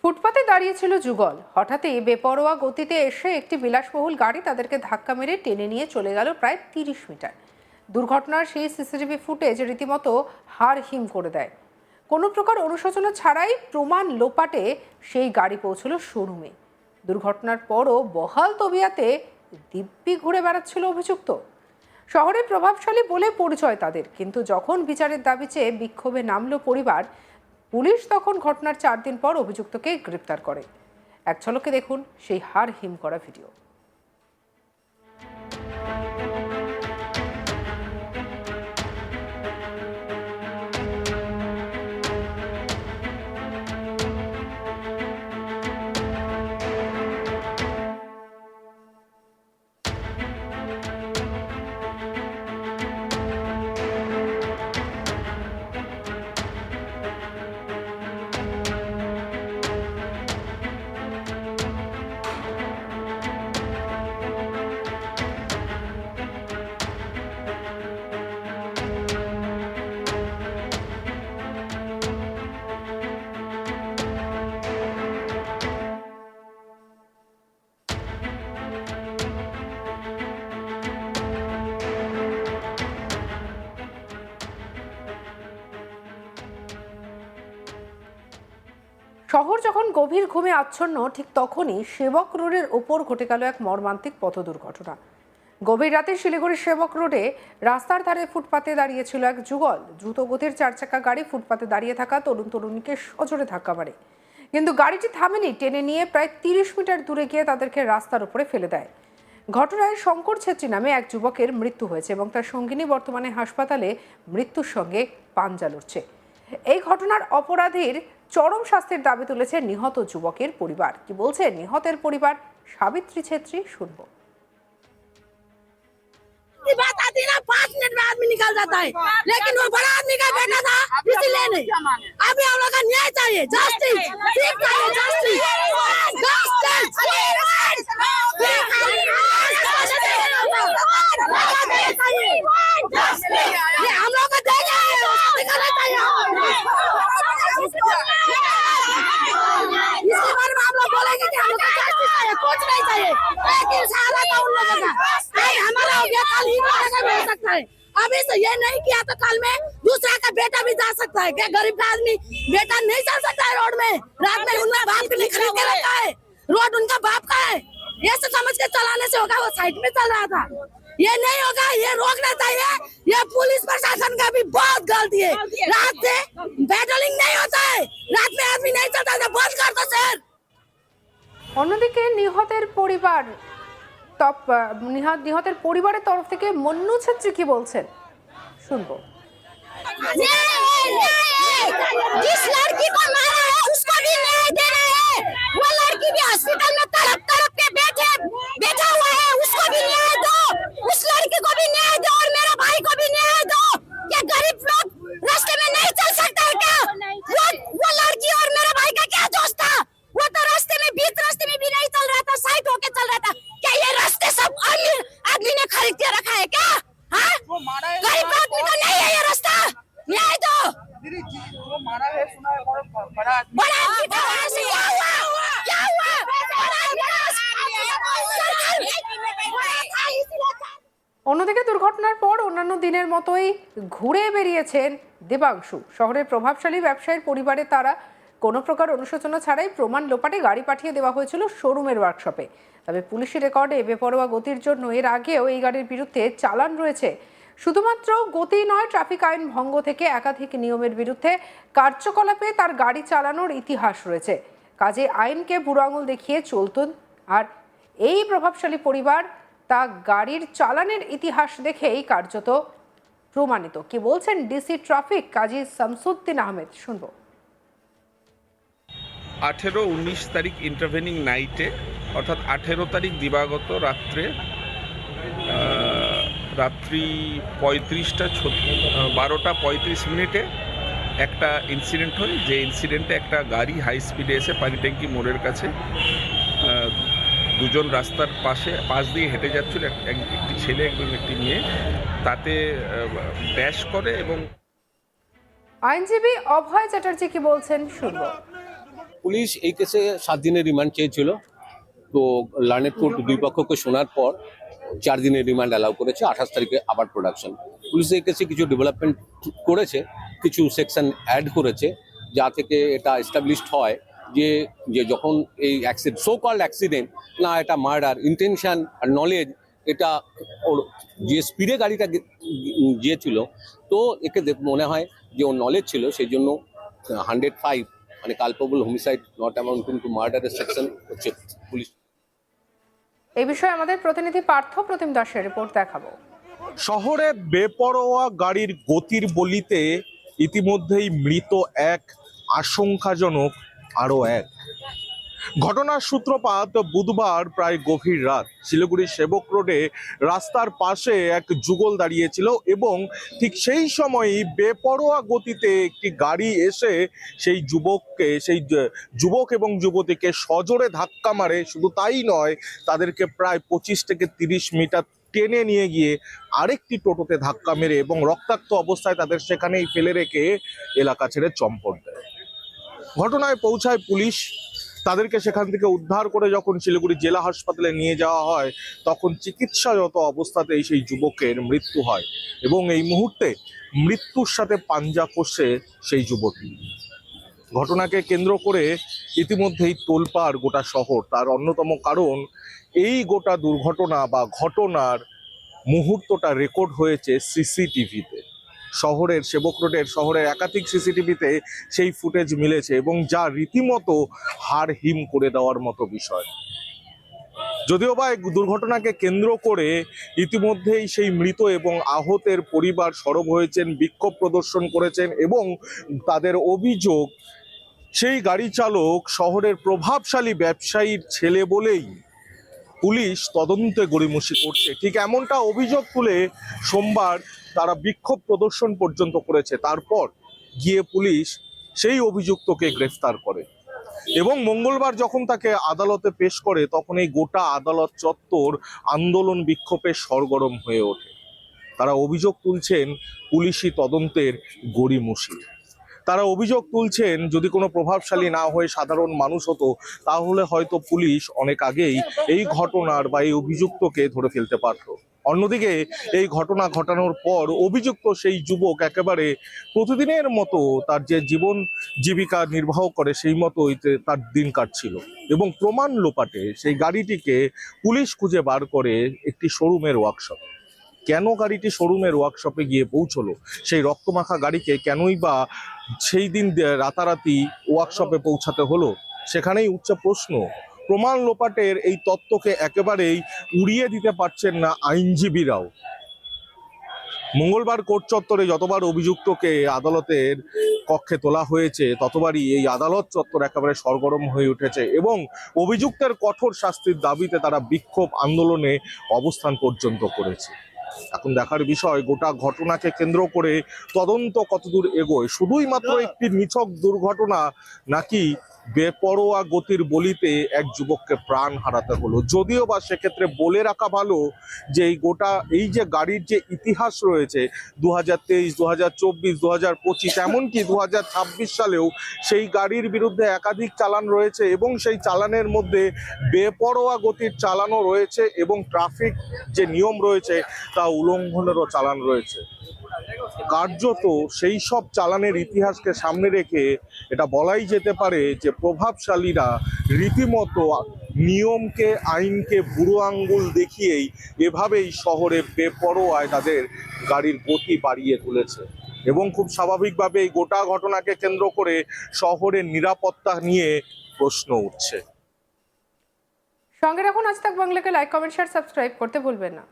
ফুটপাতে দাঁড়িয়েছিল যুগল। হঠাৎই বেপরোয়া গতিতে এসে একটি বিলাসবহুল গাড়ি তাদেরকে ধাক্কা মেরে টেনে নিয়ে চলে গেল প্রায় ৩০ মিটার। দুর্ঘটনার সেই সিসিটিভি ফুটেজ রীতিমতো হাড় হিম করে দেয়। কোনো প্রকার অনুশোচনা ছাড়াই প্রমাণ লোপাটে সেই গাড়ি পৌঁছলো শোরুমে। দুর্ঘটনার পরও বহাল তবিয়াতে দিব্যি ঘুরে বেড়াচ্ছিল অভিযুক্ত। শহরে প্রভাবশালী বলে পরিচয় তাদের, কিন্তু যখন বিচারের দাবি চেয়ে বিক্ষোভে নামল পরিবার, পুলিশ তখন ঘটনার ৪ দিন পর অভিযুক্তকে গ্রেপ্তার করে। এক ঝলকে দেখুন সেই হাড় হিম করা ভিডিও। শহর যখন গভীর ঘুমে আচ্ছন্ন, ঠিক তখনই সেবক রোডের ওপর ঘটে গেল এক মর্মান্তিক পথ দুর্ঘটনা। গভীর রাতে শিলিগুড়ির সেবক রোডে রাস্তার ধারে ফুটপাতে দাঁড়িয়েছিল এক যুগল। দ্রুতগতির 4 চাকা গাড়ি ফুটপাতে দাঁড়িয়ে থাকা তরুণ তরুণীকে সজোরে ধাক্কা মারে, কিন্তু গাড়িটি থামেনি। টেনে নিয়ে প্রায় 30 মিটার দূরে গিয়ে তাদেরকে রাস্তার উপরে ফেলে দেয়। ঘটনায় শঙ্কর ছেত্রী নামে এক যুবকের মৃত্যু হয়েছে এবং তার সঙ্গিনী বর্তমানে হাসপাতালে মৃত্যুর সঙ্গে পাঞ্জা লড়ছে। এই ঘটনার অপরাধীর চরম শাস্তির দাবি তুলেছে নিহত যুবকের পরিবার। কি বলছে নিহতের পরিবার? সাবিত্রী ছেত্রী, শুনবো। बात आती ना 5 मिनट में आदमी निकल जाता है, लेकिन वो बड़ा आदमी का बेटा था इसलिए नहीं। अभी हम लोग का न्याय चाहिए, जस्टिस ठीक चाहिए, जस्टिस हम लोग को देंगे, इसके बारे में हम लोग बोलेंगे कि हम लोग को जस्टिस चाहिए, कुछ नहीं चाहिए। लेकिन सारा था उन लोगों का, हमारा हो गया, कल ही हो सकता है। अभी से ये नहीं किया तो कल में दूसरा का बेटा भी जा सकता है। क्या गरीब का आदमी बेटा नहीं चल सकता है रोड में? रात में उनका बाप के लिए खरीद के रखा है, रोड उनका बाप का है, ये सब समझ के चलाने से होगा। वो साइड में चल रहा था, ये नहीं होगा, ये रोकना चाहिए। ये पुलिस प्रशासन का भी बहुत गलती है। रात से पेट्रोलिंग नहीं होता है, रात में आदमी नहीं चलता है, बंद कर दो सर। অন্যদিকে নিহতের পরিবারের তরফ থেকে মন্নু ছেত্রী কি বলছেন, শুনবো। जिस लड़की को मारा है उसको भी न्याय देना है। वो लड़की भी हॉस्पिटल में तड़प तड़प के बैठा हुआ है, उसको भी न्याय दो, उस लड़की को भी न्याय दो और मेरा भाई को भी न्याय दो। क्या गरीब लोग रास्ते में नहीं चल सकता है क्या? वो लड़की और मेरा भाई का क्या दोस्त था? वो तो रास्ते में बीच रास्ते में भी नहीं चल रहा था, साइड होके चल रहा था। क्या ये रास्ते सब आदमी ने खरीद के रखा है क्या? हाँ, गरीब आदमी को नहीं है ये रास्ता, न्याय दो। मारा है सुना है बड़ा आदमी था, ऐसे क्या हुआ? क्या हुआ? অন্যদিকে দুর্ঘটনার পর অন্যান্য দিনের মতোই ঘুরে বেরিয়েছেন দেবাংশু। শহরের প্রভাবশালী ব্যবসায়ীর পরিবারে তারা কোনো প্রকার অনুশোচনা ছাড়াই প্রমাণ লোপাটে গাড়ি পাঠিয়ে দেওয়া হয়েছিল শোরুমের ওয়ার্কশপে। তবে পুলিশি রেকর্ডে বেপরোয়া গতির জন্য এর আগেও এই গাড়ির বিরুদ্ধে চালান রয়েছে। শুধুমাত্র গতি নয়, ট্রাফিক আইন ভঙ্গ থেকে একাধিক নিয়মের বিরুদ্ধে কার্যকলাপে তার গাড়ি চালানোর ইতিহাস রয়েছে। কাজে আইনকে বুড়ো আঙুল দেখিয়ে চলতেন। আর এই প্রভাবশালী পরিবার তা গাড়ির চালানের ইতিহাস দেখেই কার্যত প্রমাণিত। কি বলছেন ডিসি ট্রাফিক কাজী শামসুদ্দিন আহমেদ, শুনবো। 18-19 তারিখ ইন্টারভেনিং নাইটে, অর্থাৎ 18 তারিখ দিবাগত রাত্রি 12:35 একটা ইনসিডেন্ট হয়। যে ইনসিডেন্টে একটা গাড়ি হাই স্পিডে এসে পানিট্যাঙ্কি মোড়ের কাছে দুজন রাস্তার পাশ দিয়ে হেঁটে যাচ্ছিল, একটি ছেলে এবং একটি মেয়ে, তাতে ড্যাশ করে এবং আইনজীবী অভয় চ্যাটার্জি কি বলছেন, শুনবো। পুলিশ এই কেসে 7 দিনের রিমান্ড চেয়েছিল, তো লার্নেড কোর্ট দুই পক্ষকে শোনার পর 4 দিনের রিমান্ড অ্যালাউ করেছে। 28 তারিখে আবার প্রোডাকশন। পুলিশ এই কেসে কিছু ডেভেলপমেন্ট করেছে, কিছু সেকশন অ্যাড করেছে, যা থেকে এটা এস্টাবলিশড হয় যে যখন এই সো কল্ড অ্যাক্সিডেন্ট না, এটা মার্ডার, ইন্টেনশন আর নলেজ, এটা ওর যে স্পিডে গাড়িটা গিয়েছিল, তো একে মনে হয় যে ওর নলেজ ছিল, সেই জন্য 105 মানে culpable homicide not amounting to মার্ডারের সেকশন হচ্ছে পুলিশ। এই বিষয়ে আমাদের প্রতিনিধি পার্থ প্রতিম দাসের রিপোর্ট দেখাবো। শহরে বেপরোয়া গাড়ির গতির বলিতে ইতিমধ্যেই মৃত এক, আশঙ্কাজনক আরও এক। ঘটনার সূত্রপাত বুধবার প্রায় গভীর রাত। শিলিগুড়ি সেবক রোডে রাস্তার পাশে এক যুগল দাঁড়িয়েছিল এবং ঠিক সেই সময়ই বেপরোয়া গতিতে একটি গাড়ি এসে সেই যুবক এবং যুবতীকে সজোরে ধাক্কা মারে। শুধু তাই নয়, তাদেরকে প্রায় 25 থেকে 30 মিটার টেনে নিয়ে গিয়ে আরেকটি টোটোতে ধাক্কা মেরে এবং রক্তাক্ত অবস্থায় তাদের সেখানেই ফেলে রেখে এলাকা ছেড়ে চম্পট দেয়। ঘটনায় পৌঁছায় পুলিশ। তাদেরকে সেখান থেকে উদ্ধার করে যখন শিলিগুড়ি জেলা হাসপাতালে নিয়ে যাওয়া হয়, তখন চিকিৎসারত অবস্থাতেই সেই যুবকের মৃত্যু হয় এবং এই মুহূর্তে মৃত্যুর সাথে পাঞ্জা কষে সেই যুবতী। ঘটনাকে কেন্দ্র করে ইতিমধ্যেই তোলপাড় গোটা শহর। তার অন্যতম কারণ, এই গোটা দুর্ঘটনা বা ঘটনার মুহূর্তটা রেকর্ড হয়েছে সিসিটিভিতে। শহরের সেবক রোডের একাধিক সিসিটিভিতে সেই ফুটেজ মিলেছে এবং যা রীতিমতো হাড় হিম করে দেওয়ার মতো বিষয়। যদিও বা এই দুর্ঘটনাকে কেন্দ্র করে ইতিমধ্যেই সেই মৃত এবং আহতের পরিবার সরব হয়েছেন, বিক্ষোভ প্রদর্শন করেছেন এবং তাদের অভিযোগ, সেই গাড়ি চালক শহরের প্রভাবশালী ব্যবসায়ীর ছেলে বলেই পুলিশ তদন্তে গড়িমসি করছে। ঠিক এমনটা অভিযোগ তুলে সোমবার তারা বিক্ষোভ প্রদর্শন পর্যন্ত করেছে। তারপর গিয়ে পুলিশ সেই অভিযুক্তকে গ্রেফতার করে এবং মঙ্গলবার যখন তাকে আদালতে পেশ করে, তখন এই গোটা আদালত চত্বর আন্দোলন বিক্ষোভে সরগরম হয়ে ওঠে। তারা অভিযোগ তুলছেন পুলিশি তদন্তের গড়িমসি। তারা অভিযোগ তুলছেন, যদি কোনো প্রভাবশালী না হয়ে সাধারণ মানুষ হতো, তাহলে হয়তো পুলিশ অনেক আগেই এই ঘটনার বা এই অভিযুক্তকে ধরে ফেলতে পারত। অন্যদিকে এই ঘটনা ঘটানোর পর অভিযুক্ত সেই যুবক একেবারে প্রতিদিনের মতো তার যে জীবন জীবিকা নির্বাহ করে সেই মতোই তার দিন কাটছিল এবং প্রমাণ লোপাটে সেই গাড়িটিকে পুলিশ খুঁজে বার করে একটি শোরুমের ওয়ার্কশপ। কেন গাড়িটি শোরুমের ওয়ার্কশপে গিয়ে পৌঁছলো, সেই রক্তমাখা গাড়িকে কেনই বা সেই দিন রাতারাতি ওয়ার্কশপে পৌঁছাতে হলো, সেখানেই উঠছে প্রশ্ন। প্রমাণ লোপাটের এই তত্ত্বকে একেবারেই উড়িয়ে দিতে পারছেন না আইনজীবীরাও। মঙ্গলবার কোর্ট চত্বরে যতবার অভিযুক্তকে আদালতের কক্ষে তোলা হয়েছে, ততবারই এই আদালত চত্বর একেবারে সরগরম হয়ে উঠেছে এবং অভিযুক্তের কঠোর শাস্তির দাবিতে তারা বিক্ষোভ আন্দোলনে অবস্থান পর্যন্ত করেছে। এখন দেখার বিষয়, গোটা ঘটনাকে কেন্দ্র করে তদন্ত কতদূর এগোয়। শুধুই মাত্র একটি নিছক দুর্ঘটনা, নাকি বেপরোয়া গতির বলিতে এক যুবককে প্রাণ হারাতে হলো। যদিও বা সেক্ষেত্রে বলে রাখা ভালো যে এই যে গাড়ির যে ইতিহাস রয়েছে, 2023, 2024, 2025, এমনকি 2026 সালেও সেই গাড়ির বিরুদ্ধে একাধিক চালান রয়েছে এবং সেই চালানের মধ্যে বেপরোয়া গতির চালানও রয়েছে এবং ট্রাফিক যে নিয়ম রয়েছে তা উল্লঙ্ঘনেরও চালান রয়েছে। কার্যত সেই সব চালানের ইতিহাসকে সামনে রেখে এটা বলাই যেতে পারে যে প্রভাবশালীরা রীতিমতো নিয়মকে, আইনকে বুড়ো আঙ্গুল দেখিয়েই এভাবেই শহরে বেপরোয়ায় তাদের গাড়ির গতি বাড়িয়ে তুলেছে এবং খুব স্বাভাবিকভাবে এই গোটা ঘটনাকে কেন্দ্র করে শহরের নিরাপত্তা নিয়ে প্রশ্ন উঠছে। সঙ্গে রাখুন আজ তাক বাংলাকে, লাইক, কমেন্ট, শেয়ার, সাবস্ক্রাইব করতে ভুলবেন না।